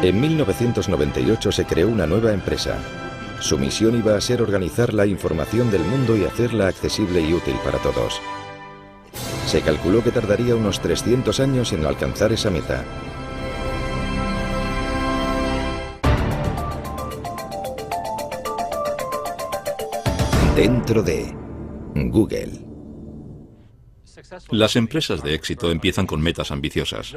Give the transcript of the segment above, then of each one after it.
En 1998 se creó una nueva empresa. Su misión iba a ser organizar la información del mundo y hacerla accesible y útil para todos. Se calculó que tardaría unos 300 años en alcanzar esa meta. Dentro de Google. Las empresas de éxito empiezan con metas ambiciosas.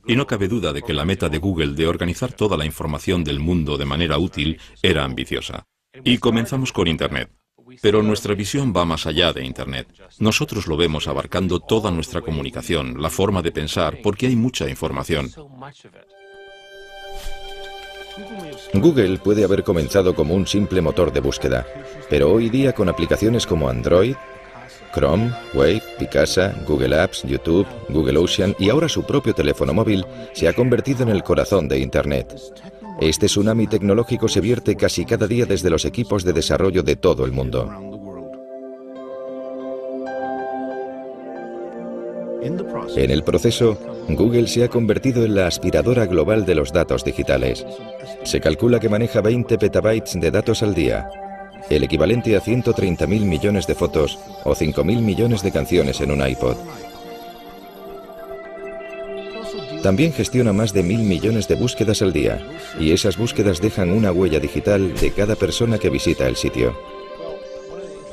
Y no cabe duda de que la meta de Google de organizar toda la información del mundo de manera útil era ambiciosa. Y comenzamos con Internet. Pero nuestra visión va más allá de Internet. Nosotros lo vemos abarcando toda nuestra comunicación, la forma de pensar, porque hay mucha información. Google puede haber comenzado como un simple motor de búsqueda, pero hoy día con aplicaciones como Android, Chrome, Wave, Picasa, Google Apps, YouTube, Google Ocean y ahora su propio teléfono móvil, se ha convertido en el corazón de Internet. Este tsunami tecnológico se vierte casi cada día desde los equipos de desarrollo de todo el mundo. En el proceso, Google se ha convertido en la aspiradora global de los datos digitales. Se calcula que maneja 20 petabytes de datos al día, el equivalente a 130.000 millones de fotos o 5.000 millones de canciones en un iPod. También gestiona más de 1.000 millones de búsquedas al día, y esas búsquedas dejan una huella digital de cada persona que visita el sitio.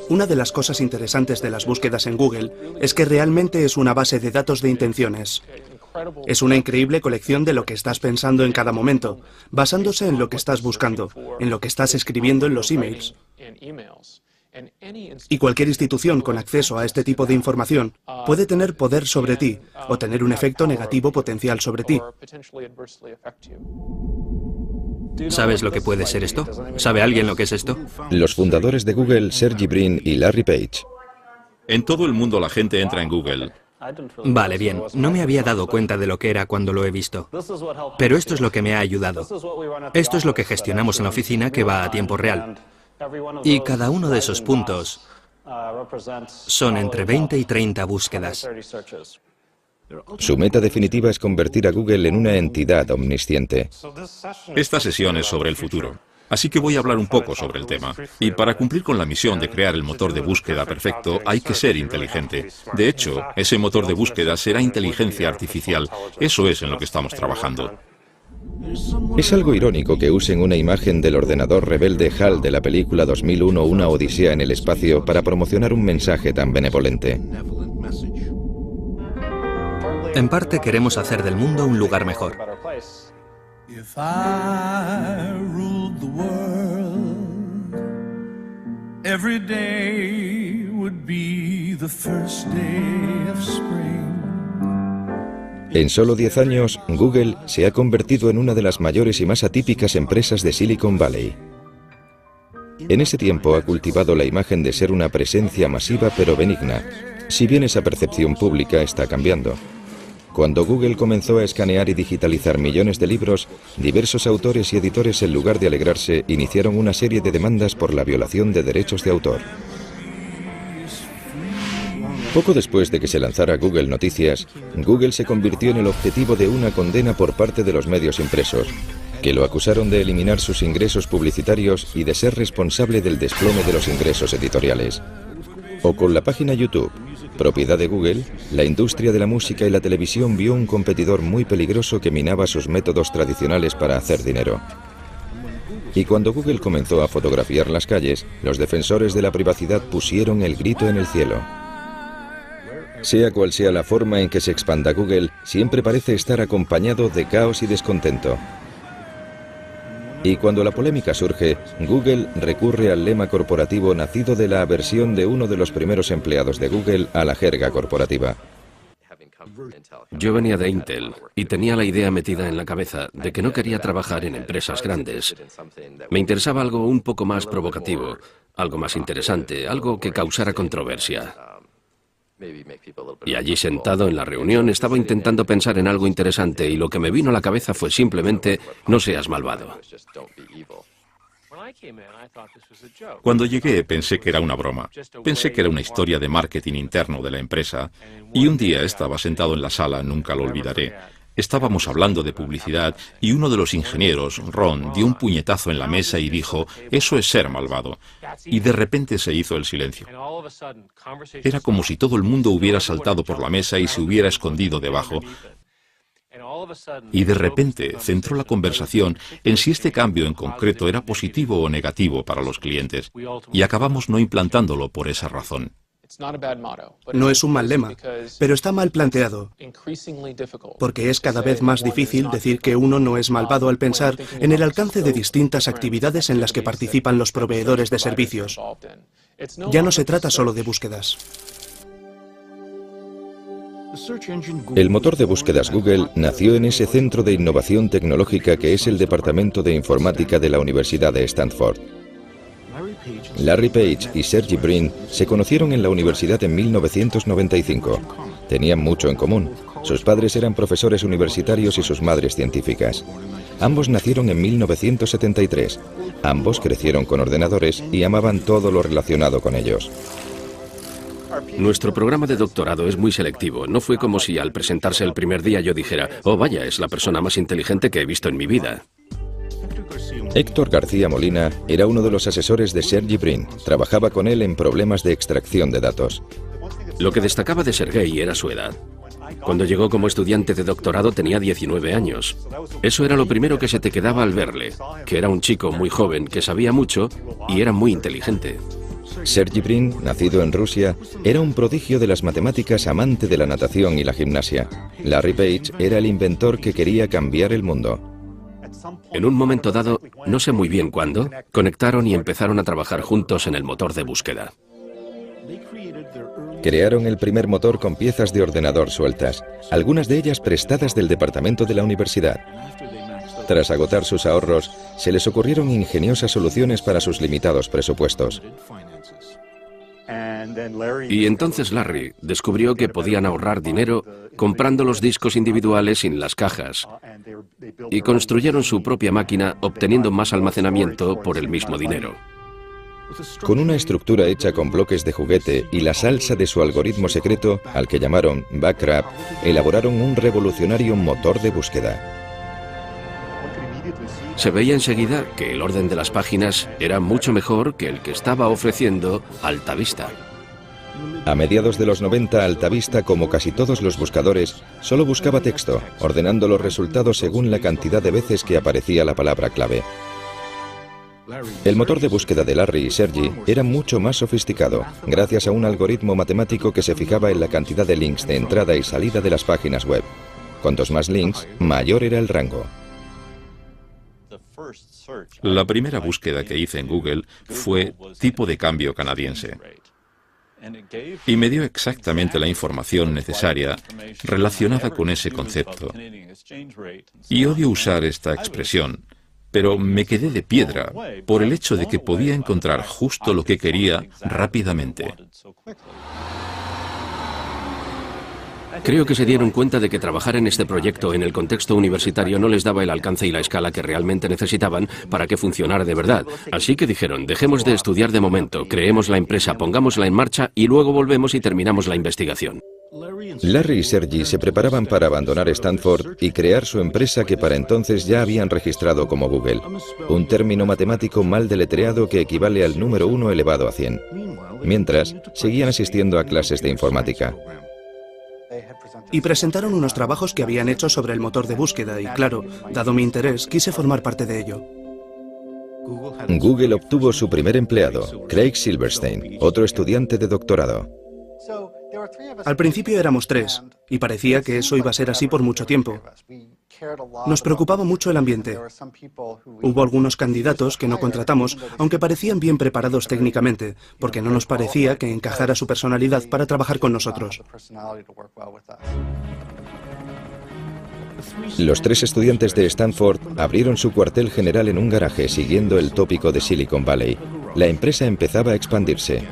Una de las cosas interesantes de las búsquedas en Google es que realmente es una base de datos de intenciones. Es una increíble colección de lo que estás pensando en cada momento, basándose en lo que estás buscando, en lo que estás escribiendo en los emails. Y cualquier institución con acceso a este tipo de información puede tener poder sobre ti o tener un efecto negativo potencial sobre ti. ¿Sabes lo que puede ser esto? ¿Sabe alguien lo que es esto? Los fundadores de Google, Sergey Brin y Larry Page. En todo el mundo la gente entra en Google. Vale, bien. No me había dado cuenta de lo que era cuando lo he visto. Pero esto es lo que me ha ayudado. Esto es lo que gestionamos en la oficina, que va a tiempo real. Y cada uno de esos puntos son entre 20 y 30 búsquedas. Su meta definitiva es convertir a Google en una entidad omnisciente. Esta sesión es sobre el futuro. Así que voy a hablar un poco sobre el tema. Y para cumplir con la misión de crear el motor de búsqueda perfecto, hay que ser inteligente. De hecho, ese motor de búsqueda será inteligencia artificial. Eso es en lo que estamos trabajando. Es algo irónico que usen una imagen del ordenador rebelde HAL de la película 2001, Una Odisea en el espacio, para promocionar un mensaje tan benevolente. En parte queremos hacer del mundo un lugar mejor. If I ruled the world, every day would be the first day of spring. En solo 10 años, Google se ha convertido en una de las mayores y más atípicas empresas de Silicon Valley. En ese tiempo ha cultivado la imagen de ser una presencia masiva pero benigna, si bien esa percepción pública está cambiando. Cuando Google comenzó a escanear y digitalizar millones de libros, diversos autores y editores, en lugar de alegrarse, iniciaron una serie de demandas por la violación de derechos de autor. Poco después de que se lanzara Google Noticias, Google se convirtió en el objetivo de una condena por parte de los medios impresos, que lo acusaron de eliminar sus ingresos publicitarios y de ser responsable del desplome de los ingresos editoriales. O con la página YouTube, propiedad de Google, la industria de la música y la televisión vio un competidor muy peligroso que minaba sus métodos tradicionales para hacer dinero. Y cuando Google comenzó a fotografiar las calles, los defensores de la privacidad pusieron el grito en el cielo. Sea cual sea la forma en que se expanda Google, siempre parece estar acompañado de caos y descontento. Y cuando la polémica surge, Google recurre al lema corporativo nacido de la aversión de uno de los primeros empleados de Google a la jerga corporativa. Yo venía de Intel y tenía la idea metida en la cabeza de que no quería trabajar en empresas grandes. Me interesaba algo un poco más provocativo, algo más interesante, algo que causara controversia. Y allí sentado en la reunión estaba intentando pensar en algo interesante y lo que me vino a la cabeza fue simplemente no seas malvado. Cuando llegué pensé que era una broma. Pensé que era una historia de marketing interno de la empresa y un día estaba sentado en la sala, nunca lo olvidaré, Estábamos hablando de publicidad y uno de los ingenieros, Ron, dio un puñetazo en la mesa y dijo, «Eso es ser malvado». Y de repente se hizo el silencio. Era como si todo el mundo hubiera saltado por la mesa y se hubiera escondido debajo. Y de repente centró la conversación en si este cambio en concreto era positivo o negativo para los clientes. Y acabamos no implantándolo por esa razón. No es un mal lema, pero está mal planteado, porque es cada vez más difícil decir que uno no es malvado al pensar en el alcance de distintas actividades en las que participan los proveedores de servicios. Ya no se trata solo de búsquedas. El motor de búsquedas Google nació en ese centro de innovación tecnológica que es el Departamento de Informática de la Universidad de Stanford. Larry Page y Sergey Brin se conocieron en la universidad en 1995. Tenían mucho en común. Sus padres eran profesores universitarios y sus madres científicas. Ambos nacieron en 1973. Ambos crecieron con ordenadores y amaban todo lo relacionado con ellos. Nuestro programa de doctorado es muy selectivo. No fue como si al presentarse el primer día yo dijera, «Oh, vaya, es la persona más inteligente que he visto en mi vida». Héctor García Molina era uno de los asesores de Sergey Brin. Trabajaba con él en problemas de extracción de datos. Lo que destacaba de Sergey era su edad. Cuando llegó como estudiante de doctorado tenía 19 años. Eso era lo primero que se te quedaba al verle, que era un chico muy joven, que sabía mucho y era muy inteligente. Sergey Brin, nacido en Rusia, era un prodigio de las matemáticas, amante de la natación y la gimnasia. Larry Page era el inventor que quería cambiar el mundo. En un momento dado, no sé muy bien cuándo, conectaron y empezaron a trabajar juntos en el motor de búsqueda. Crearon el primer motor con piezas de ordenador sueltas, algunas de ellas prestadas del departamento de la universidad. Tras agotar sus ahorros, se les ocurrieron ingeniosas soluciones para sus limitados presupuestos. Y entonces Larry descubrió que podían ahorrar dinero comprando los discos individuales sin las cajas y construyeron su propia máquina obteniendo más almacenamiento por el mismo dinero. Con una estructura hecha con bloques de juguete y la salsa de su algoritmo secreto, al que llamaron Backrap, elaboraron un revolucionario motor de búsqueda. Se veía enseguida que el orden de las páginas era mucho mejor que el que estaba ofreciendo Altavista. A mediados de los 90, Altavista, como casi todos los buscadores, solo buscaba texto, ordenando los resultados según la cantidad de veces que aparecía la palabra clave. El motor de búsqueda de Larry y Sergey era mucho más sofisticado, gracias a un algoritmo matemático que se fijaba en la cantidad de links de entrada y salida de las páginas web. Cuantos más links, mayor era el rango. La primera búsqueda que hice en Google fue tipo de cambio canadiense. Y me dio exactamente la información necesaria relacionada con ese concepto. Y odio usar esta expresión, pero me quedé de piedra por el hecho de que podía encontrar justo lo que quería rápidamente. Creo que se dieron cuenta de que trabajar en este proyecto en el contexto universitario no les daba el alcance y la escala que realmente necesitaban para que funcionara de verdad. Así que dijeron, dejemos de estudiar de momento, creemos la empresa, pongámosla en marcha y luego volvemos y terminamos la investigación. Larry y Sergey se preparaban para abandonar Stanford y crear su empresa que para entonces ya habían registrado como Google, un término matemático mal deletreado que equivale al número 1 elevado a 100. Mientras, seguían asistiendo a clases de informática. Y presentaron unos trabajos que habían hecho sobre el motor de búsqueda y, claro, dado mi interés, quise formar parte de ello. Google obtuvo su primer empleado, Craig Silverstein, otro estudiante de doctorado. Al principio éramos 3, y parecía que eso iba a ser así por mucho tiempo. Nos preocupaba mucho el ambiente. Hubo algunos candidatos que no contratamos, aunque parecían bien preparados técnicamente, porque no nos parecía que encajara su personalidad para trabajar con nosotros. Los 3 estudiantes de Stanford abrieron su cuartel general en un garaje siguiendo el tópico de Silicon Valley. La empresa empezaba a expandirse.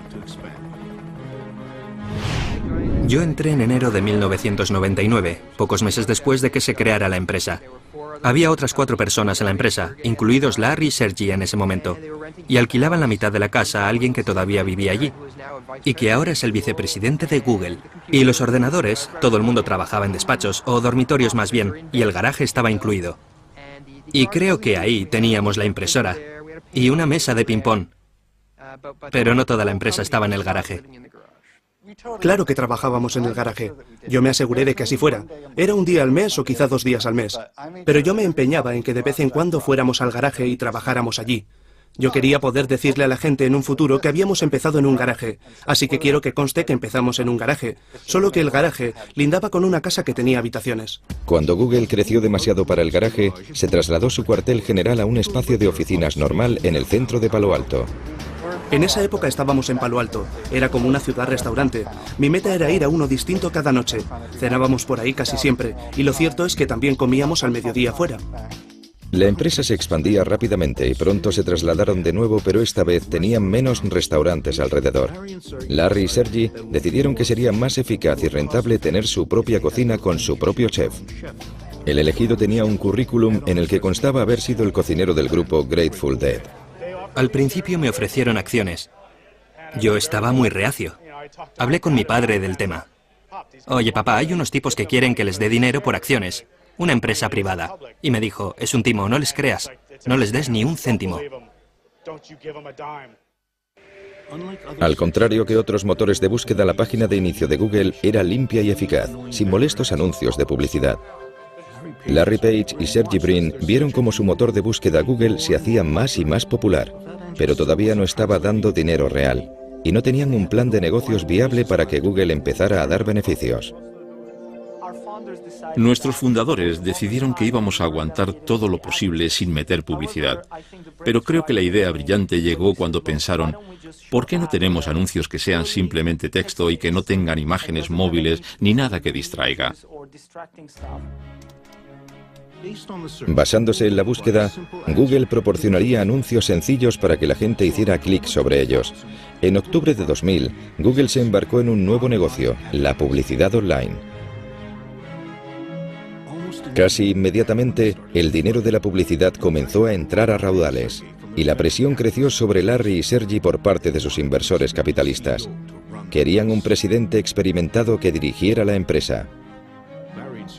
Yo entré en enero de 1999, pocos meses después de que se creara la empresa. Había otras 4 personas en la empresa, incluidos Larry y Sergey en ese momento, y alquilaban la mitad de la casa a alguien que todavía vivía allí, y que ahora es el vicepresidente de Google. Y los ordenadores, todo el mundo trabajaba en despachos, o dormitorios más bien, y el garaje estaba incluido. Y creo que ahí teníamos la impresora, y una mesa de ping-pong. Pero no toda la empresa estaba en el garaje. Claro que trabajábamos en el garaje. Yo me aseguré de que así fuera. Era un día al mes o quizá 2 días al mes. Pero yo me empeñaba en que de vez en cuando fuéramos al garaje y trabajáramos allí. Yo quería poder decirle a la gente en un futuro que habíamos empezado en un garaje. Así que quiero que conste que empezamos en un garaje. Solo que el garaje lindaba con una casa que tenía habitaciones. Cuando Google creció demasiado para el garaje, se trasladó su cuartel general a un espacio de oficinas normal en el centro de Palo Alto. En esa época estábamos en Palo Alto. Era como una ciudad-restaurante. Mi meta era ir a uno distinto cada noche. Cenábamos por ahí casi siempre. Y lo cierto es que también comíamos al mediodía fuera. La empresa se expandía rápidamente y pronto se trasladaron de nuevo, pero esta vez tenían menos restaurantes alrededor. Larry y Sergey decidieron que sería más eficaz y rentable tener su propia cocina con su propio chef. El elegido tenía un currículum en el que constaba haber sido el cocinero del grupo Grateful Dead. Al principio me ofrecieron acciones. Yo estaba muy reacio. Hablé con mi padre del tema. Oye, papá, hay unos tipos que quieren que les dé dinero por acciones. Una empresa privada. Y me dijo, es un timo, no les creas. No les des ni un céntimo. Al contrario que otros motores de búsqueda, la página de inicio de Google era limpia y eficaz, sin molestos anuncios de publicidad. Larry Page y Sergey Brin vieron cómo su motor de búsqueda Google se hacía más y más popular, pero todavía no estaba dando dinero real, y no tenían un plan de negocios viable para que Google empezara a dar beneficios. Nuestros fundadores decidieron que íbamos a aguantar todo lo posible sin meter publicidad, pero creo que la idea brillante llegó cuando pensaron, ¿por qué no tenemos anuncios que sean simplemente texto y que no tengan imágenes móviles ni nada que distraiga? Basándose en la búsqueda, Google proporcionaría anuncios sencillos para que la gente hiciera clic sobre ellos. En octubre de 2000, Google se embarcó en un nuevo negocio, la publicidad online. Casi inmediatamente, el dinero de la publicidad comenzó a entrar a raudales, y la presión creció sobre Larry y Sergey por parte de sus inversores capitalistas. Querían un presidente experimentado que dirigiera la empresa.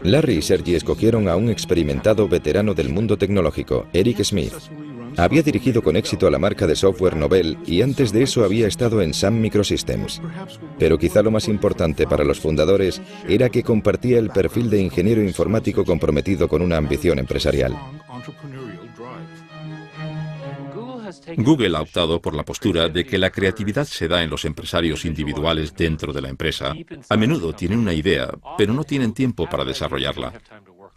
Larry y Sergey escogieron a un experimentado veterano del mundo tecnológico, Eric Smith. Había dirigido con éxito a la marca de software Novell y antes de eso había estado en Sun Microsystems. Pero quizá lo más importante para los fundadores era que compartía el perfil de ingeniero informático comprometido con una ambición empresarial. Google ha optado por la postura de que la creatividad se da en los empresarios individuales dentro de la empresa. A menudo tienen una idea, pero no tienen tiempo para desarrollarla.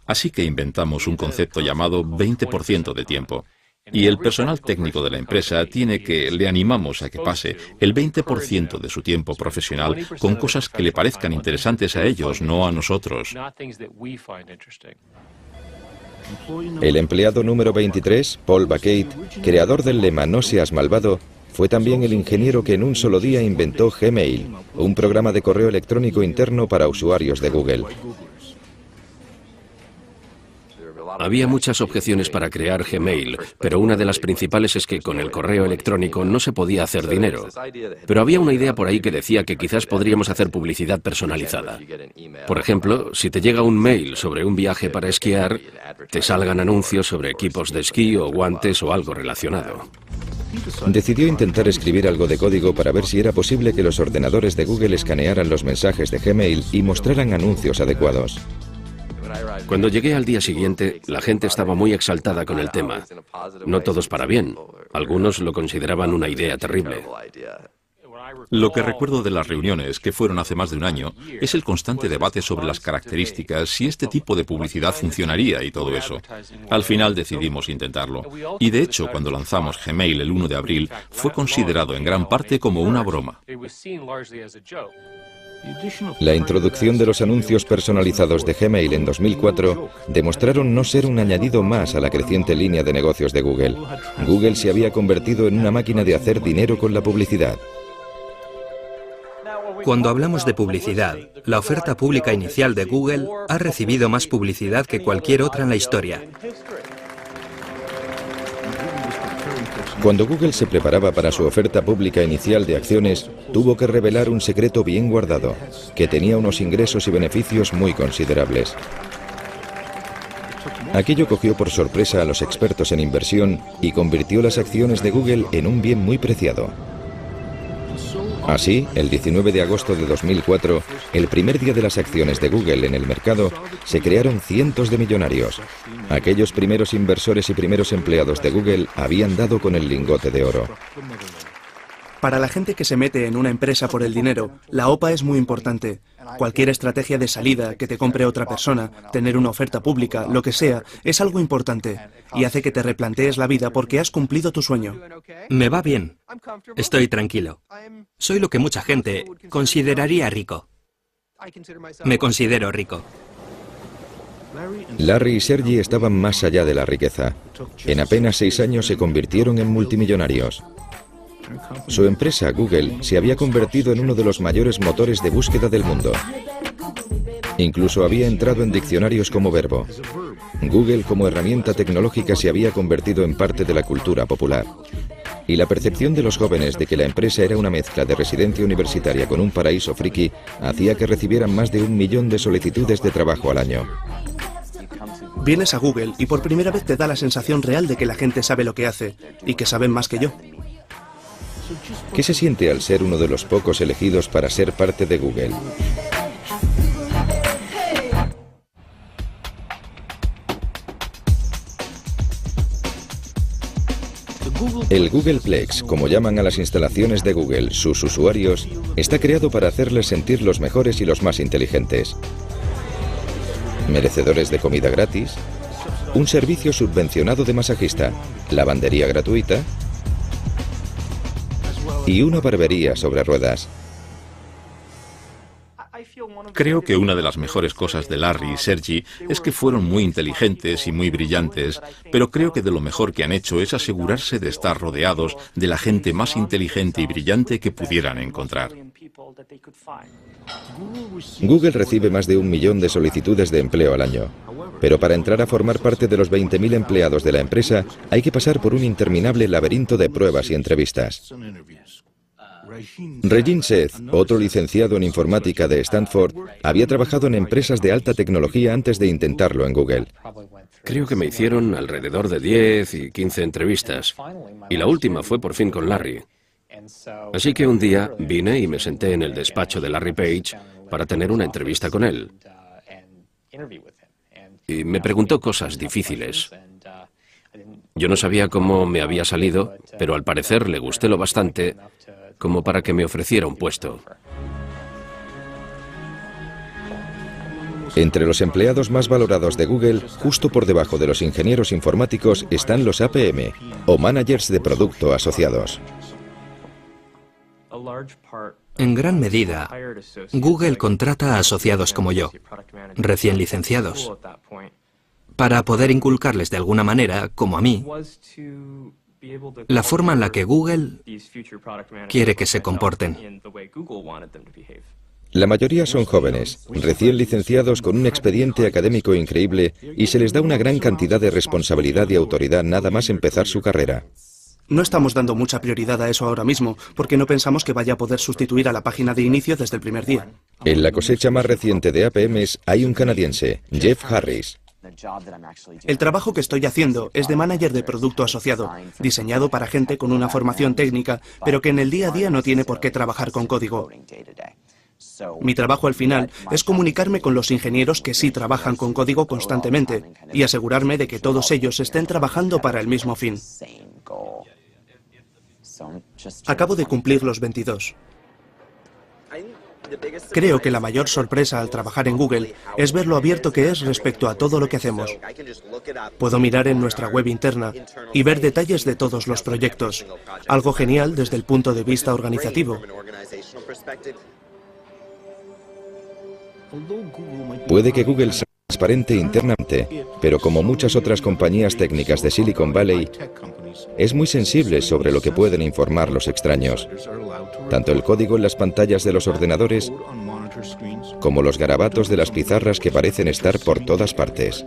Así que inventamos un concepto llamado 20% de tiempo. Y el personal técnico de la empresa le animamos a que pase el 20% de su tiempo profesional con cosas que le parezcan interesantes a ellos, no a nosotros. El empleado número 23, Paul Bacate, creador del lema "No seas malvado", fue también el ingeniero que en un solo día inventó Gmail, un programa de correo electrónico interno para usuarios de Google. Había muchas objeciones para crear Gmail, pero una de las principales es que con el correo electrónico no se podía hacer dinero. Pero había una idea por ahí que decía que quizás podríamos hacer publicidad personalizada. Por ejemplo, si te llega un mail sobre un viaje para esquiar, te salgan anuncios sobre equipos de esquí o guantes o algo relacionado. Decidió intentar escribir algo de código para ver si era posible que los ordenadores de Google escanearan los mensajes de Gmail y mostraran anuncios adecuados. Cuando llegué al día siguiente, la gente estaba muy exaltada con el tema. No todos para bien. Algunos lo consideraban una idea terrible. Lo que recuerdo de las reuniones, que fueron hace más de un año, es el constante debate sobre las características, si este tipo de publicidad funcionaría y todo eso. Al final decidimos intentarlo. Y de hecho, cuando lanzamos Gmail el 1 de abril, fue considerado en gran parte como una broma. La introducción de los anuncios personalizados de Gmail en 2004 demostraron no ser un añadido más a la creciente línea de negocios de Google. Google se había convertido en una máquina de hacer dinero con la publicidad. Cuando hablamos de publicidad, la oferta pública inicial de Google ha recibido más publicidad que cualquier otra en la historia. Cuando Google se preparaba para su oferta pública inicial de acciones, tuvo que revelar un secreto bien guardado, que tenía unos ingresos y beneficios muy considerables. Aquello cogió por sorpresa a los expertos en inversión y convirtió las acciones de Google en un bien muy preciado. Así, el 19 de agosto de 2004, el primer día de las acciones de Google en el mercado, se crearon cientos de millonarios. Aquellos primeros inversores y primeros empleados de Google habían dado con el lingote de oro. Para la gente que se mete en una empresa por el dinero, la OPA es muy importante. Cualquier estrategia de salida, que te compre otra persona, tener una oferta pública, lo que sea, es algo importante y hace que te replantees la vida porque has cumplido tu sueño. Me va bien. Estoy tranquilo. Soy lo que mucha gente consideraría rico. Me considero rico. Larry y Sergey estaban más allá de la riqueza. En apenas 6 años se convirtieron en multimillonarios. Su empresa, Google, se había convertido en uno de los mayores motores de búsqueda del mundo. Incluso había entrado en diccionarios como verbo. Google como herramienta tecnológica se había convertido en parte de la cultura popular. Y la percepción de los jóvenes de que la empresa era una mezcla de residencia universitaria con un paraíso friki hacía que recibieran más de 1 millón de solicitudes de trabajo al año. Vienes a Google y por primera vez te da la sensación real de que la gente sabe lo que hace y que saben más que yo. ¿Qué se siente al ser uno de los pocos elegidos para ser parte de Google? El Googleplex, como llaman a las instalaciones de Google sus usuarios, está creado para hacerles sentir los mejores y los más inteligentes. Merecedores de comida gratis, un servicio subvencionado de masajista, lavandería gratuita y una barbería sobre ruedas. Creo que una de las mejores cosas de Larry y Sergey es que fueron muy inteligentes y muy brillantes, pero creo que de lo mejor que han hecho es asegurarse de estar rodeados de la gente más inteligente y brillante que pudieran encontrar. Google recibe más de 1 millón de solicitudes de empleo al año, pero para entrar a formar parte de los 20.000 empleados de la empresa hay que pasar por un interminable laberinto de pruebas y entrevistas. Regin Seth, otro licenciado en informática de Stanford, había trabajado en empresas de alta tecnología antes de intentarlo en Google. Creo que me hicieron alrededor de 10 y 15 entrevistas, y la última fue por fin con Larry. Así que un día vine y me senté en el despacho de Larry Page para tener una entrevista con él. Y me preguntó cosas difíciles. Yo no sabía cómo me había salido, pero al parecer le gusté lo bastante como para que me ofreciera un puesto. Entre los empleados más valorados de Google, justo por debajo de los ingenieros informáticos, están los APM, o Managers de Producto Asociados. En gran medida, Google contrata a asociados como yo, recién licenciados, para poder inculcarles de alguna manera, como a mí, la forma en la que Google quiere que se comporten. La mayoría son jóvenes, recién licenciados con un expediente académico increíble y se les da una gran cantidad de responsabilidad y autoridad nada más empezar su carrera. No estamos dando mucha prioridad a eso ahora mismo, porque no pensamos que vaya a poder sustituir a la página de inicio desde el primer día. En la cosecha más reciente de APMs hay un canadiense, Jeff Harris. El trabajo que estoy haciendo es de manager de producto asociado, diseñado para gente con una formación técnica, pero que en el día a día no tiene por qué trabajar con código. Mi trabajo al final es comunicarme con los ingenieros que sí trabajan con código constantemente y asegurarme de que todos ellos estén trabajando para el mismo fin. Acabo de cumplir los 22. Creo que la mayor sorpresa al trabajar en Google es ver lo abierto que es respecto a todo lo que hacemos. Puedo mirar en nuestra web interna y ver detalles de todos los proyectos, algo genial desde el punto de vista organizativo. Puede que Google sea transparente internamente, pero como muchas otras compañías técnicas de Silicon Valley, es muy sensible sobre lo que pueden informar los extraños. Tanto el código en las pantallas de los ordenadores como los garabatos de las pizarras que parecen estar por todas partes.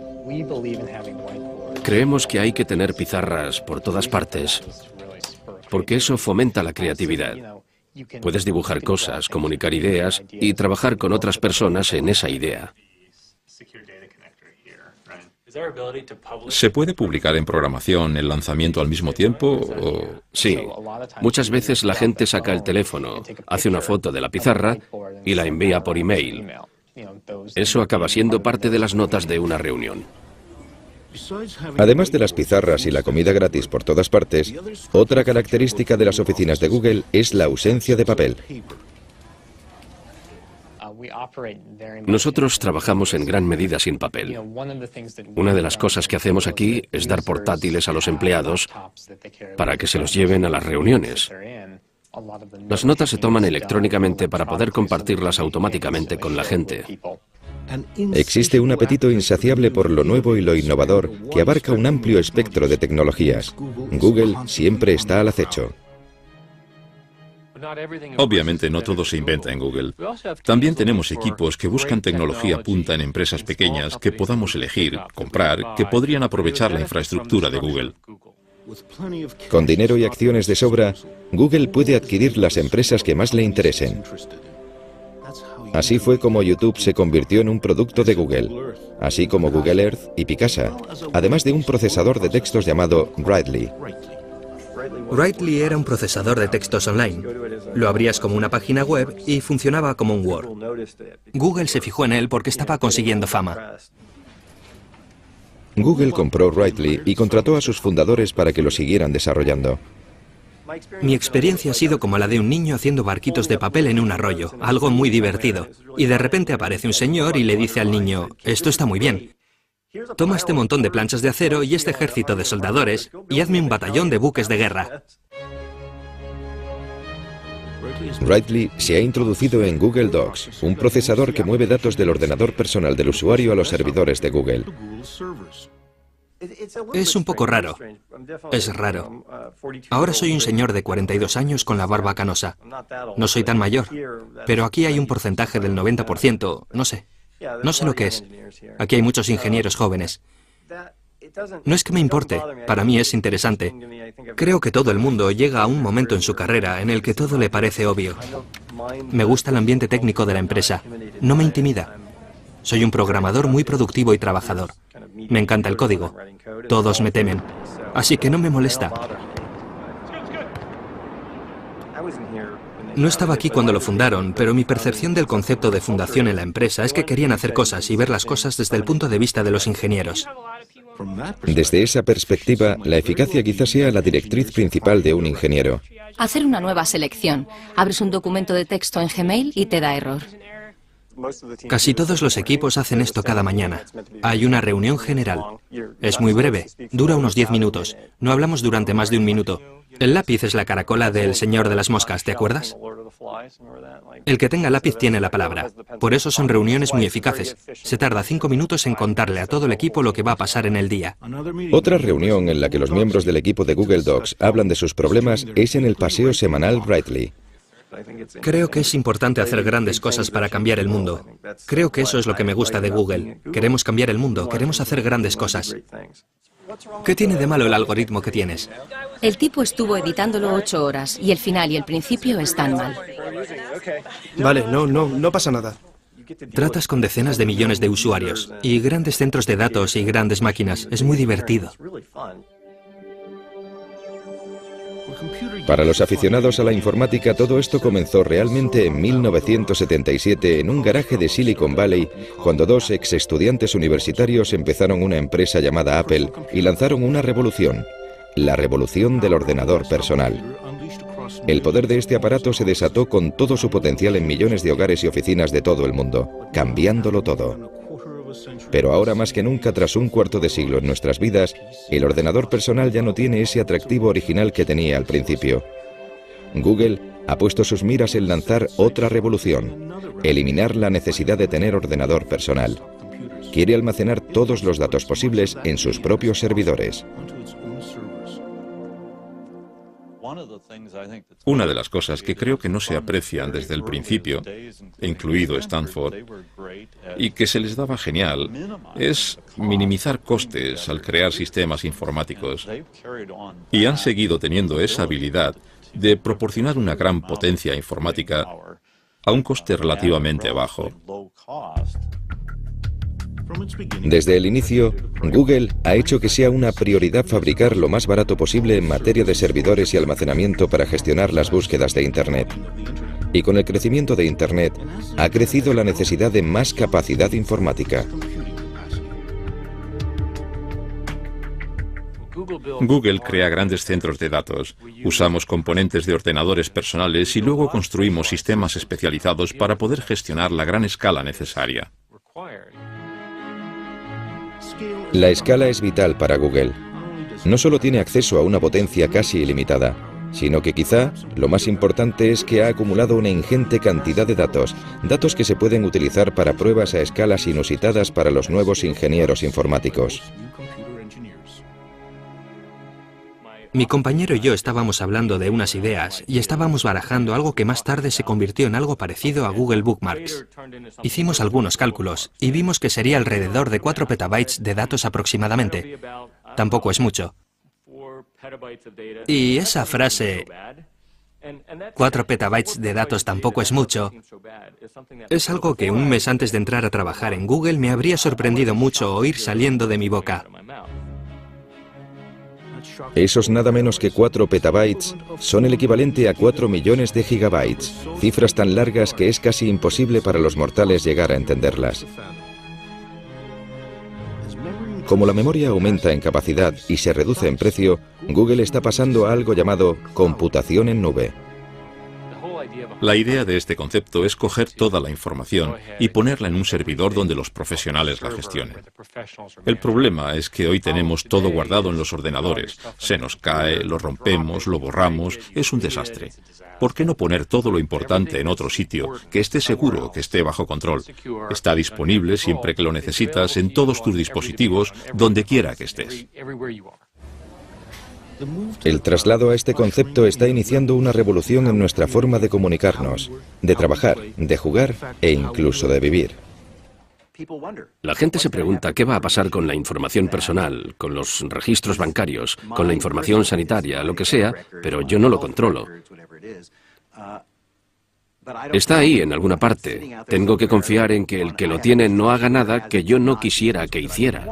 Creemos que hay que tener pizarras por todas partes, porque eso fomenta la creatividad. Puedes dibujar cosas, comunicar ideas y trabajar con otras personas en esa idea. ¿Se puede publicar en programación el lanzamiento al mismo tiempo o...? Sí. Muchas veces la gente saca el teléfono, hace una foto de la pizarra y la envía por email. Eso acaba siendo parte de las notas de una reunión. Además de las pizarras y la comida gratis por todas partes, otra característica de las oficinas de Google es la ausencia de papel. Nosotros trabajamos en gran medida sin papel. Una de las cosas que hacemos aquí es dar portátiles a los empleados para que se los lleven a las reuniones. Las notas se toman electrónicamente para poder compartirlas automáticamente con la gente. Existe un apetito insaciable por lo nuevo y lo innovador que abarca un amplio espectro de tecnologías. Google siempre está al acecho. Obviamente no todo se inventa en Google. También tenemos equipos que buscan tecnología punta en empresas pequeñas que podamos elegir, comprar, que podrían aprovechar la infraestructura de Google. Con dinero y acciones de sobra, Google puede adquirir las empresas que más le interesen. Así fue como YouTube se convirtió en un producto de Google, así como Google Earth y Picasa, además de un procesador de textos llamado Writely. Writely era un procesador de textos online. Lo abrías como una página web y funcionaba como un Word. Google se fijó en él porque estaba consiguiendo fama. Google compró Writely y contrató a sus fundadores para que lo siguieran desarrollando. Mi experiencia ha sido como la de un niño haciendo barquitos de papel en un arroyo, algo muy divertido. Y de repente aparece un señor y le dice al niño, esto está muy bien. Toma este montón de planchas de acero y este ejército de soldadores y hazme un batallón de buques de guerra. Writely se ha introducido en Google Docs, un procesador que mueve datos del ordenador personal del usuario a los servidores de Google. Es un poco raro. Es raro. Ahora soy un señor de 42 años con la barba canosa. No soy tan mayor, pero aquí hay un porcentaje del 90%, no sé. No sé lo que es. Aquí hay muchos ingenieros jóvenes. No es que me importe, para mí es interesante. Creo que todo el mundo llega a un momento en su carrera en el que todo le parece obvio. Me gusta el ambiente técnico de la empresa. No me intimida. Soy un programador muy productivo y trabajador. Me encanta el código. Todos me temen. Así que no me molesta. No estaba aquí cuando lo fundaron, pero mi percepción del concepto de fundación en la empresa es que querían hacer cosas y ver las cosas desde el punto de vista de los ingenieros. Desde esa perspectiva, la eficacia quizás sea la directriz principal de un ingeniero. Hacer una nueva selección. Abres un documento de texto en Gmail y te da error. Casi todos los equipos hacen esto cada mañana. Hay una reunión general. Es muy breve, dura unos 10 minutos. No hablamos durante más de un minuto. El lápiz es la caracola del señor de las moscas, ¿te acuerdas? El que tenga lápiz tiene la palabra. Por eso son reuniones muy eficaces. Se tarda 5 minutos en contarle a todo el equipo lo que va a pasar en el día. Otra reunión en la que los miembros del equipo de Google Docs hablan de sus problemas es en el paseo semanal Writely. Creo que es importante hacer grandes cosas para cambiar el mundo. Creo que eso es lo que me gusta de Google. Queremos cambiar el mundo, queremos hacer grandes cosas. ¿Qué tiene de malo el algoritmo que tienes? El tipo estuvo editándolo 8 horas y el final y el principio están mal. Vale, no pasa nada. Tratas con decenas de millones de usuarios y grandes centros de datos y grandes máquinas. Es muy divertido. Para los aficionados a la informática, todo esto comenzó realmente en 1977 en un garaje de Silicon Valley, cuando dos ex estudiantes universitarios empezaron una empresa llamada Apple y lanzaron una revolución, la revolución del ordenador personal. El poder de este aparato se desató con todo su potencial en millones de hogares y oficinas de todo el mundo, cambiándolo todo. Pero ahora más que nunca, tras un cuarto de siglo en nuestras vidas, el ordenador personal ya no tiene ese atractivo original que tenía al principio. Google ha puesto sus miras en lanzar otra revolución, eliminar la necesidad de tener ordenador personal. Quiere almacenar todos los datos posibles en sus propios servidores. Una de las cosas que creo que no se aprecian desde el principio, incluido Stanford, y que se les daba genial, es minimizar costes al crear sistemas informáticos. Y han seguido teniendo esa habilidad de proporcionar una gran potencia informática a un coste relativamente bajo. Desde el inicio, Google ha hecho que sea una prioridad fabricar lo más barato posible en materia de servidores y almacenamiento para gestionar las búsquedas de Internet. Y con el crecimiento de Internet, ha crecido la necesidad de más capacidad informática. Google crea grandes centros de datos. Usamos componentes de ordenadores personales y luego construimos sistemas especializados para poder gestionar la gran escala necesaria. La escala es vital para Google. No solo tiene acceso a una potencia casi ilimitada, sino que quizá lo más importante es que ha acumulado una ingente cantidad de datos, datos que se pueden utilizar para pruebas a escalas inusitadas para los nuevos ingenieros informáticos. Mi compañero y yo estábamos hablando de unas ideas y estábamos barajando algo que más tarde se convirtió en algo parecido a Google Bookmarks. Hicimos algunos cálculos y vimos que sería alrededor de 4 petabytes de datos aproximadamente. Tampoco es mucho. Y esa frase, 4 petabytes de datos tampoco es mucho, es algo que un mes antes de entrar a trabajar en Google me habría sorprendido mucho oír saliendo de mi boca. Esos nada menos que 4 petabytes son el equivalente a 4 millones de gigabytes, cifras tan largas que es casi imposible para los mortales llegar a entenderlas. Como la memoria aumenta en capacidad y se reduce en precio, Google está pasando a algo llamado computación en nube. La idea de este concepto es coger toda la información y ponerla en un servidor donde los profesionales la gestionen. El problema es que hoy tenemos todo guardado en los ordenadores. Se nos cae, lo rompemos, lo borramos, es un desastre. ¿Por qué no poner todo lo importante en otro sitio, que esté seguro, que esté bajo control? Está disponible siempre que lo necesitas en todos tus dispositivos, donde quiera que estés. El traslado a este concepto está iniciando una revolución en nuestra forma de comunicarnos, de trabajar, de jugar e incluso de vivir. La gente se pregunta qué va a pasar con la información personal, con los registros bancarios, con la información sanitaria, lo que sea, pero yo no lo controlo. Está ahí en alguna parte. Tengo que confiar en que el que lo tiene no haga nada que yo no quisiera que hiciera.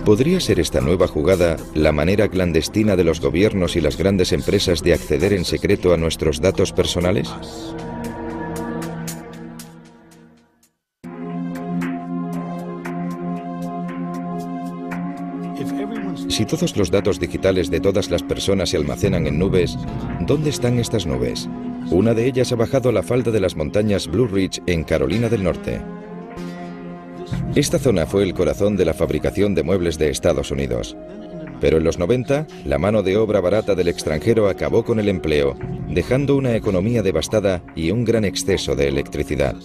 ¿Podría ser esta nueva jugada la manera clandestina de los gobiernos y las grandes empresas de acceder en secreto a nuestros datos personales? Si todos los datos digitales de todas las personas se almacenan en nubes, ¿dónde están estas nubes? Una de ellas ha bajado a la falda de las montañas Blue Ridge en Carolina del Norte. Esta zona fue el corazón de la fabricación de muebles de Estados Unidos. Pero en los 90, la mano de obra barata del extranjero acabó con el empleo, dejando una economía devastada y un gran exceso de electricidad.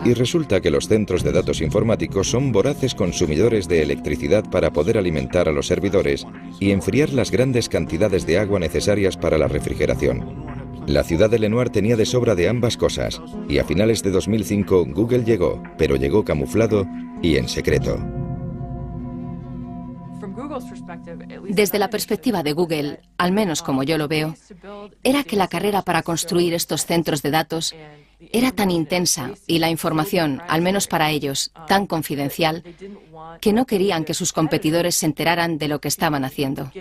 Y resulta que los centros de datos informáticos son voraces consumidores de electricidad para poder alimentar a los servidores y enfriar las grandes cantidades de agua necesarias para la refrigeración. La ciudad de Lenoir tenía de sobra de ambas cosas, y a finales de 2005 Google llegó, pero llegó camuflado y en secreto. Desde la perspectiva de Google, al menos como yo lo veo, era que la carrera para construir estos centros de datos era tan intensa y la información, al menos para ellos, tan confidencial, que no querían que sus competidores se enteraran de lo que estaban haciendo.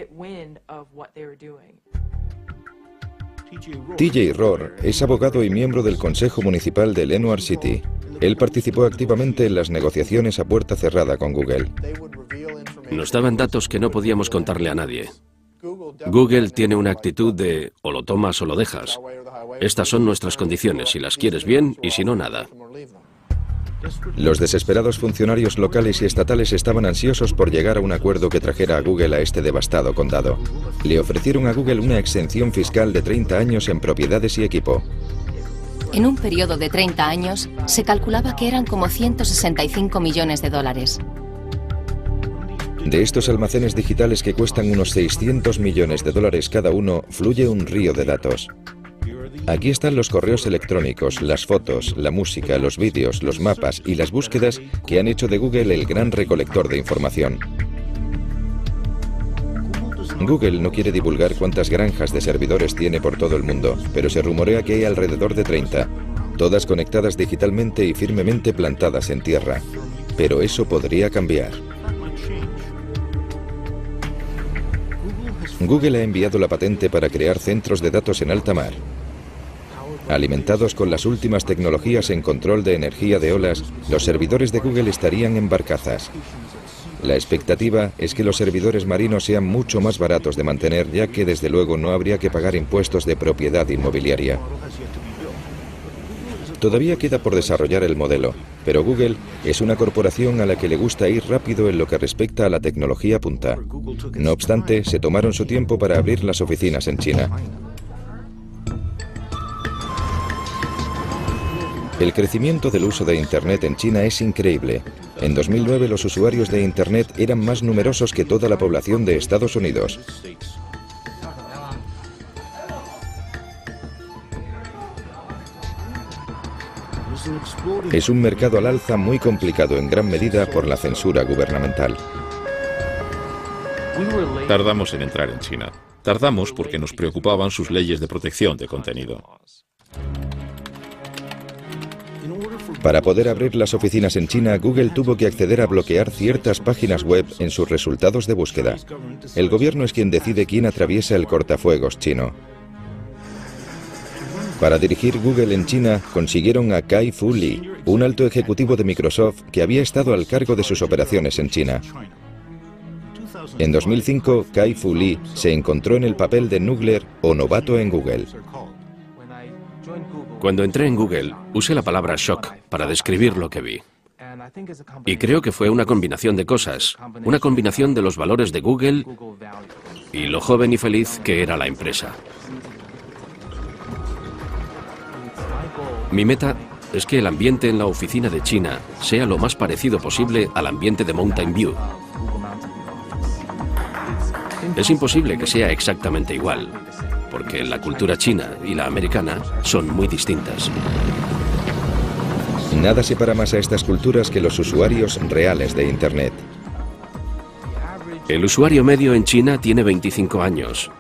TJ Rohr es abogado y miembro del Consejo Municipal de Lenoir City. Él participó activamente en las negociaciones a puerta cerrada con Google. Nos daban datos que no podíamos contarle a nadie. Google tiene una actitud de o lo tomas o lo dejas. Estas son nuestras condiciones, si las quieres bien y si no, nada. Los desesperados funcionarios locales y estatales estaban ansiosos por llegar a un acuerdo que trajera a Google a este devastado condado. Le ofrecieron a Google una exención fiscal de 30 años en propiedades y equipo. En un periodo de 30 años, se calculaba que eran como $165 millones. De estos almacenes digitales que cuestan unos 600 millones de dólares cada uno, fluye un río de datos. Aquí están los correos electrónicos, las fotos, la música, los vídeos, los mapas y las búsquedas que han hecho de Google el gran recolector de información. Google no quiere divulgar cuántas granjas de servidores tiene por todo el mundo, pero se rumorea que hay alrededor de 30, todas conectadas digitalmente y firmemente plantadas en tierra. Pero eso podría cambiar. Google ha enviado la patente para crear centros de datos en alta mar. Alimentados con las últimas tecnologías en control de energía de olas, los servidores de Google estarían en barcazas. La expectativa es que los servidores marinos sean mucho más baratos de mantener, ya que desde luego no habría que pagar impuestos de propiedad inmobiliaria. Todavía queda por desarrollar el modelo, pero Google es una corporación a la que le gusta ir rápido en lo que respecta a la tecnología punta. No obstante, se tomaron su tiempo para abrir las oficinas en China. El crecimiento del uso de Internet en China es increíble. En 2009 los usuarios de Internet eran más numerosos que toda la población de Estados Unidos. Es un mercado al alza muy complicado en gran medida por la censura gubernamental. Tardamos en entrar en China. Tardamos porque nos preocupaban sus leyes de protección de contenido. Para poder abrir las oficinas en China, Google tuvo que acceder a bloquear ciertas páginas web en sus resultados de búsqueda. El gobierno es quien decide quién atraviesa el cortafuegos chino. Para dirigir Google en China, consiguieron a Kai-Fu Lee, un alto ejecutivo de Microsoft que había estado al cargo de sus operaciones en China. En 2005, Kai-Fu Lee se encontró en el papel de Noogler o novato en Google. Cuando entré en Google, usé la palabra shock para describir lo que vi. Y creo que fue una combinación de cosas, una combinación de los valores de Google y lo joven y feliz que era la empresa. Mi meta es que el ambiente en la oficina de China sea lo más parecido posible al ambiente de Mountain View. Es imposible que sea exactamente igual, porque la cultura china y la americana son muy distintas. Nada separa más a estas culturas que los usuarios reales de Internet. El usuario medio en China tiene 25 años,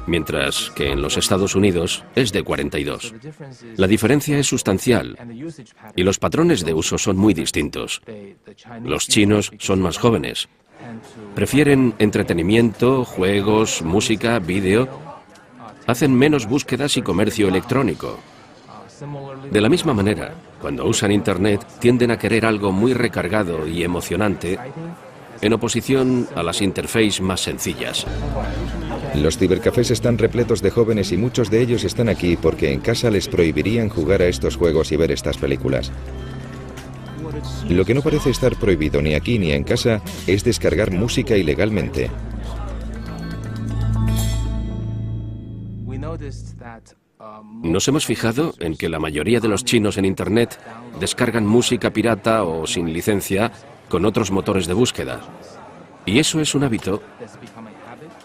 mientras que en los Estados Unidos es de 42. La diferencia es sustancial y los patrones de uso son muy distintos. Los chinos son más jóvenes. Prefieren entretenimiento, juegos, música, vídeo. Hacen menos búsquedas y comercio electrónico. De la misma manera, cuando usan Internet, tienden a querer algo muy recargado y emocionante, en oposición a las interfaces más sencillas. Los cibercafés están repletos de jóvenes y muchos de ellos están aquí porque en casa les prohibirían jugar a estos juegos y ver estas películas. Lo que no parece estar prohibido ni aquí ni en casa es descargar música ilegalmente. Nos hemos fijado en que la mayoría de los chinos en Internet descargan música pirata o sin licencia con otros motores de búsqueda. Y eso es un hábito,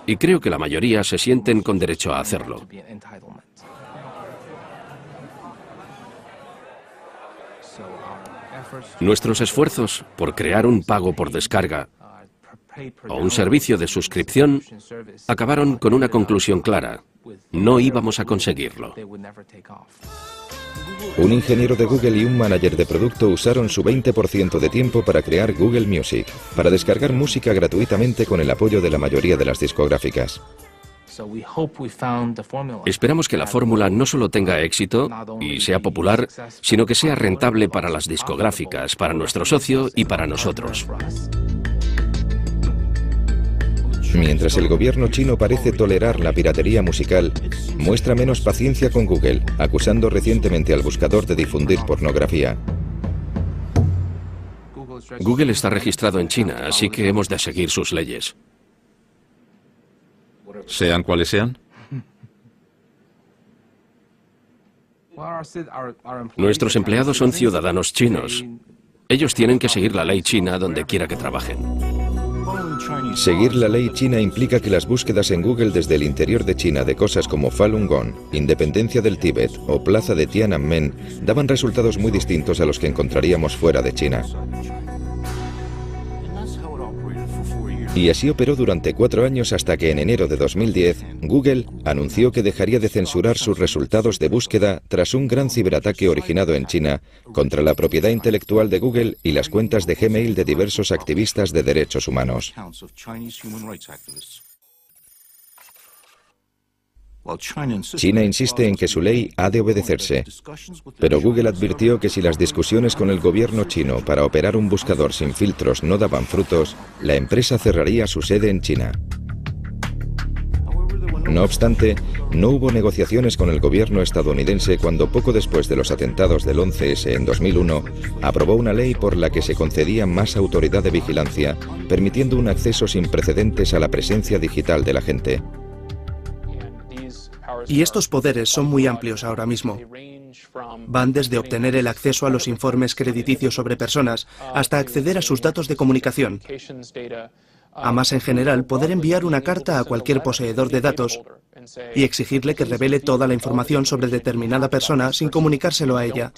y creo que la mayoría se sienten con derecho a hacerlo. Nuestros esfuerzos por crear un pago por descarga o un servicio de suscripción acabaron con una conclusión clara: no íbamos a conseguirlo. Un ingeniero de Google y un manager de producto usaron su 20% de tiempo para crear Google Music, para descargar música gratuitamente con el apoyo de la mayoría de las discográficas. Esperamos que la fórmula no solo tenga éxito y sea popular, sino que sea rentable para las discográficas, para nuestro socio y para nosotros. Mientras el gobierno chino parece tolerar la piratería musical, muestra menos paciencia con Google, acusando recientemente al buscador de difundir pornografía. Google está registrado en China, así que hemos de seguir sus leyes. Sean cuales sean. Nuestros empleados son ciudadanos chinos. Ellos tienen que seguir la ley china donde quiera que trabajen. Seguir la ley china implica que las búsquedas en Google desde el interior de China de cosas como Falun Gong, Independencia del Tíbet o Plaza de Tiananmen daban resultados muy distintos a los que encontraríamos fuera de China. Y así operó durante 4 años hasta que en enero de 2010, Google anunció que dejaría de censurar sus resultados de búsqueda tras un gran ciberataque originado en China contra la propiedad intelectual de Google y las cuentas de Gmail de diversos activistas de derechos humanos. China insiste en que su ley ha de obedecerse, pero Google advirtió que si las discusiones con el gobierno chino para operar un buscador sin filtros no daban frutos, la empresa cerraría su sede en China. No obstante, no hubo negociaciones con el gobierno estadounidense cuando poco después de los atentados del 11S en 2001, aprobó una ley por la que se concedía más autoridad de vigilancia, permitiendo un acceso sin precedentes a la presencia digital de la gente. Y estos poderes son muy amplios ahora mismo. Van desde obtener el acceso a los informes crediticios sobre personas hasta acceder a sus datos de comunicación. A más en general, poder enviar una carta a cualquier poseedor de datos y exigirle que revele toda la información sobre determinada persona sin comunicárselo a ella,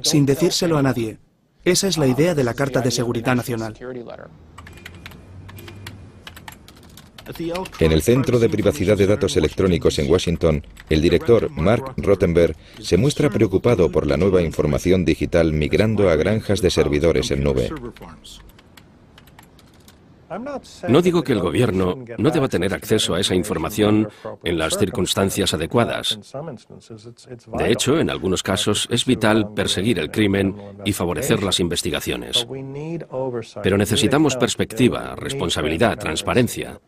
sin decírselo a nadie. Esa es la idea de la Carta de Seguridad Nacional. En el Centro de Privacidad de Datos Electrónicos en Washington, el director Mark Rottenberg se muestra preocupado por la nueva información digital migrando a granjas de servidores en nube. No digo que el gobierno no deba tener acceso a esa información en las circunstancias adecuadas. De hecho, en algunos casos es vital perseguir el crimen y favorecer las investigaciones. Pero necesitamos perspectiva, responsabilidad, transparencia.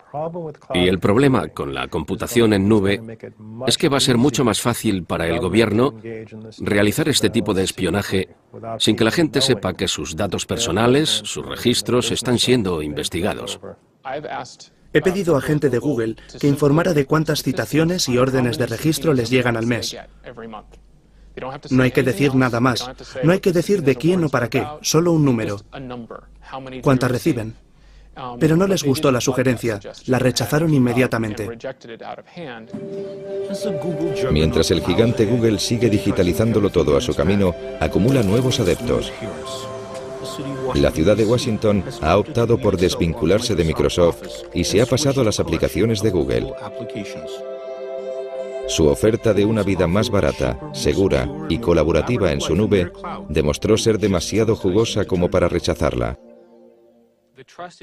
Y el problema con la computación en nube es que va a ser mucho más fácil para el gobierno realizar este tipo de espionaje sin que la gente sepa que sus datos personales, sus registros, están siendo investigados. He pedido a gente de Google que informara de cuántas citaciones y órdenes de registro les llegan al mes. No hay que decir nada más. No hay que decir de quién o para qué, solo un número. ¿Cuántas reciben? Pero no les gustó la sugerencia, la rechazaron inmediatamente. Mientras el gigante Google sigue digitalizándolo todo a su camino, acumula nuevos adeptos. La ciudad de Washington ha optado por desvincularse de Microsoft y se ha pasado a las aplicaciones de Google. Su oferta de una vida más barata, segura y colaborativa en su nube demostró ser demasiado jugosa como para rechazarla.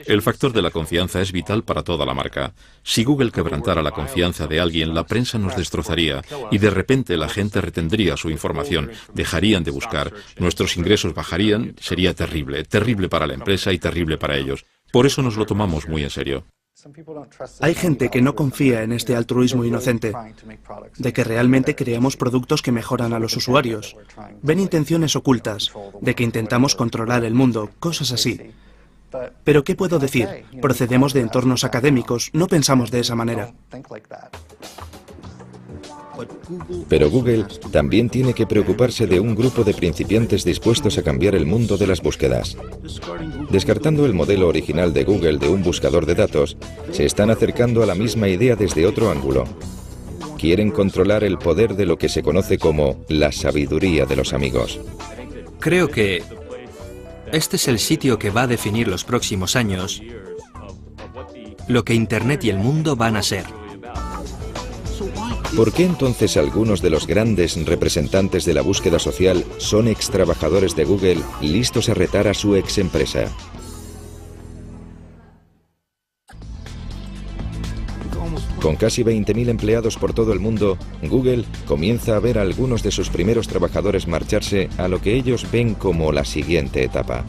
El factor de la confianza es vital para toda la marca. Si Google quebrantara la confianza de alguien, la prensa nos destrozaría y de repente la gente retendría su información, dejarían de buscar, nuestros ingresos bajarían, sería terrible, terrible para la empresa y terrible para ellos. Por eso nos lo tomamos muy en serio. Hay gente que no confía en este altruismo inocente, de que realmente creamos productos que mejoran a los usuarios. Ven intenciones ocultas, de que intentamos controlar el mundo, cosas así. Pero ¿qué puedo decir? Procedemos de entornos académicos, no pensamos de esa manera. Pero Google también tiene que preocuparse de un grupo de principiantes dispuestos a cambiar el mundo de las búsquedas. Descartando el modelo original de Google de un buscador de datos, se están acercando a la misma idea desde otro ángulo. Quieren controlar el poder de lo que se conoce como la sabiduría de los amigos. Creo que este es el sitio que va a definir los próximos años lo que Internet y el mundo van a ser. ¿Por qué entonces algunos de los grandes representantes de la búsqueda social son extrabajadores de Google listos a retar a su ex empresa? Con casi 20.000 empleados por todo el mundo, Google comienza a ver a algunos de sus primeros trabajadores marcharse a lo que ellos ven como la siguiente etapa.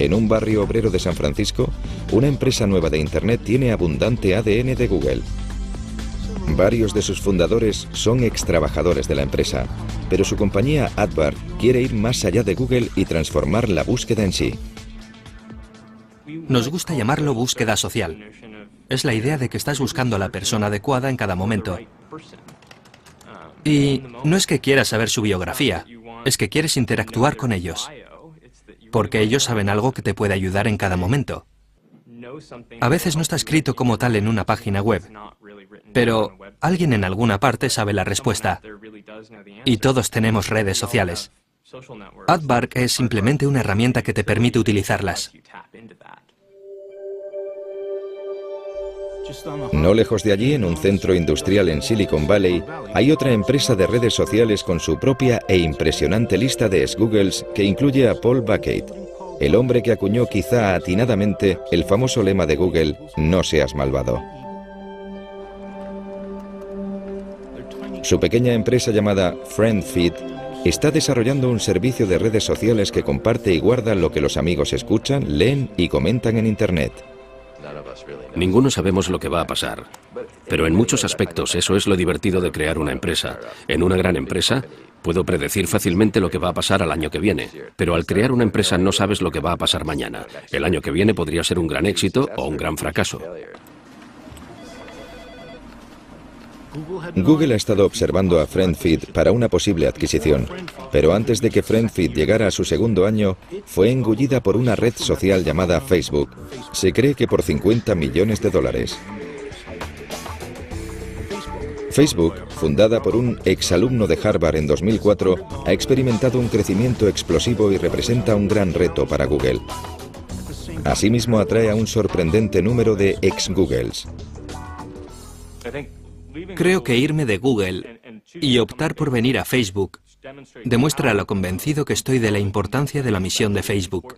En un barrio obrero de San Francisco, una empresa nueva de Internet tiene abundante ADN de Google. Varios de sus fundadores son extrabajadores de la empresa, pero su compañía Adbart quiere ir más allá de Google y transformar la búsqueda en sí. Nos gusta llamarlo búsqueda social. Es la idea de que estás buscando a la persona adecuada en cada momento. Y no es que quieras saber su biografía, es que quieres interactuar con ellos. Porque ellos saben algo que te puede ayudar en cada momento. A veces no está escrito como tal en una página web, pero alguien en alguna parte sabe la respuesta. Y todos tenemos redes sociales. Aardvark es simplemente una herramienta que te permite utilizarlas. No lejos de allí, en un centro industrial en Silicon Valley, hay otra empresa de redes sociales con su propia e impresionante lista de ex-Googles que incluye a Paul Bucket, el hombre que acuñó quizá atinadamente el famoso lema de Google, "No seas malvado". Su pequeña empresa llamada FriendFeed está desarrollando un servicio de redes sociales que comparte y guarda lo que los amigos escuchan, leen y comentan en Internet. Ninguno sabemos lo que va a pasar, pero en muchos aspectos eso es lo divertido de crear una empresa. En una gran empresa puedo predecir fácilmente lo que va a pasar al año que viene, pero al crear una empresa no sabes lo que va a pasar mañana. El año que viene podría ser un gran éxito o un gran fracaso. Google ha estado observando a FriendFeed para una posible adquisición, pero antes de que FriendFeed llegara a su segundo año, fue engullida por una red social llamada Facebook. Se cree que por $50 millones. Facebook, fundada por un exalumno de Harvard en 2004, ha experimentado un crecimiento explosivo y representa un gran reto para Google. Asimismo, atrae a un sorprendente número de ex-Googles. Creo que irme de Google y optar por venir a Facebook demuestra lo convencido que estoy de la importancia de la misión de Facebook.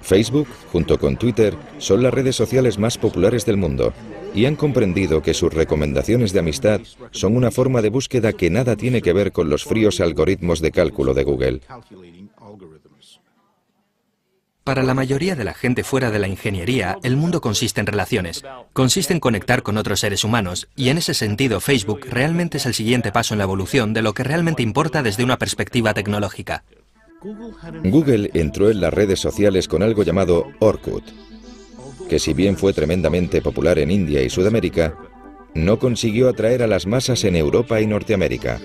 Facebook, junto con Twitter, son las redes sociales más populares del mundo y han comprendido que sus recomendaciones de amistad son una forma de búsqueda que nada tiene que ver con los fríos algoritmos de cálculo de Google. Para la mayoría de la gente fuera de la ingeniería, el mundo consiste en relaciones. Consiste en conectar con otros seres humanos, y en ese sentido Facebook realmente es el siguiente paso en la evolución de lo que realmente importa desde una perspectiva tecnológica. Google entró en las redes sociales con algo llamado Orkut, que si bien fue tremendamente popular en India y Sudamérica, no consiguió atraer a las masas en Europa y Norteamérica.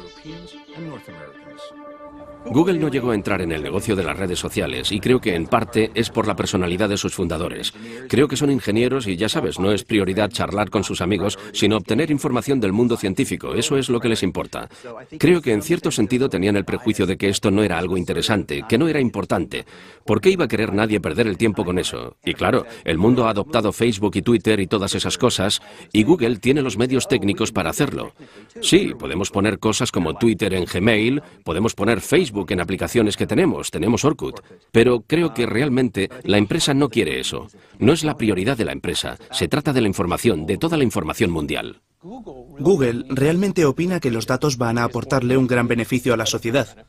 Google no llegó a entrar en el negocio de las redes sociales y creo que en parte es por la personalidad de sus fundadores. Creo que son ingenieros y ya sabes, no es prioridad charlar con sus amigos, sino obtener información del mundo científico. Eso es lo que les importa. Creo que en cierto sentido tenían el prejuicio de que esto no era algo interesante, que no era importante. ¿Por qué iba a querer nadie perder el tiempo con eso? Y claro, el mundo ha adoptado Facebook y Twitter y todas esas cosas, y Google tiene los medios técnicos para hacerlo. Sí, podemos poner cosas como Twitter en Gmail, podemos poner Facebook en aplicaciones que tenemos Orkut, pero creo que realmente la empresa no quiere eso. No es la prioridad de la empresa, se trata de la información, de toda la información mundial. Google realmente opina que los datos van a aportarle un gran beneficio a la sociedad.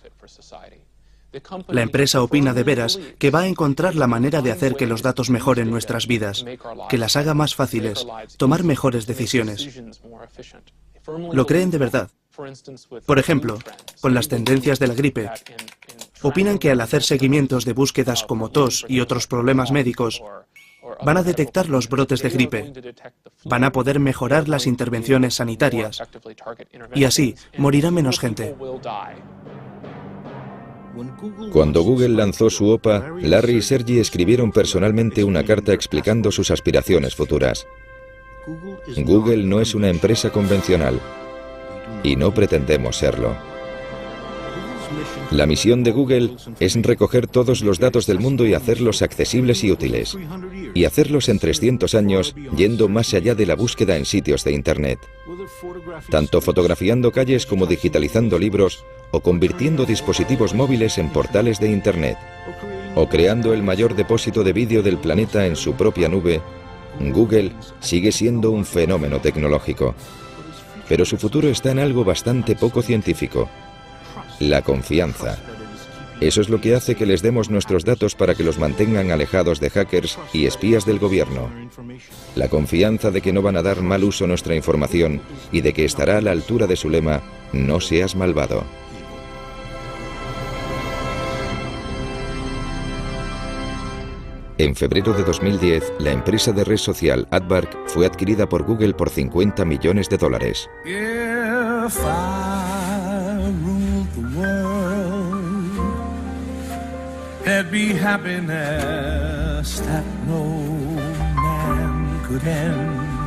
La empresa opina de veras que va a encontrar la manera de hacer que los datos mejoren nuestras vidas, que las haga más fáciles, tomar mejores decisiones. Lo creen de verdad. Por ejemplo, con las tendencias de la gripe, opinan que al hacer seguimientos de búsquedas como tos y otros problemas médicos, van a detectar los brotes de gripe, van a poder mejorar las intervenciones sanitarias y así morirá menos gente. Cuando Google lanzó su OPA, Larry y Sergey escribieron personalmente una carta explicando sus aspiraciones futuras. Google no es una empresa convencional y no pretendemos serlo. La misión de Google es recoger todos los datos del mundo y hacerlos accesibles y útiles. Y hacerlos en 300 años, yendo más allá de la búsqueda en sitios de Internet. Tanto fotografiando calles como digitalizando libros o convirtiendo dispositivos móviles en portales de Internet. O creando el mayor depósito de vídeo del planeta en su propia nube, Google sigue siendo un fenómeno tecnológico. Pero su futuro está en algo bastante poco científico: la confianza. Eso es lo que hace que les demos nuestros datos para que los mantengan alejados de hackers y espías del gobierno. La confianza de que no van a dar mal uso a nuestra información y de que estará a la altura de su lema, "No seas malvado". En febrero de 2010, la empresa de red social Aardvark fue adquirida por Google por $50 millones. If I ruled the world, there'd be happiness past that no man could end.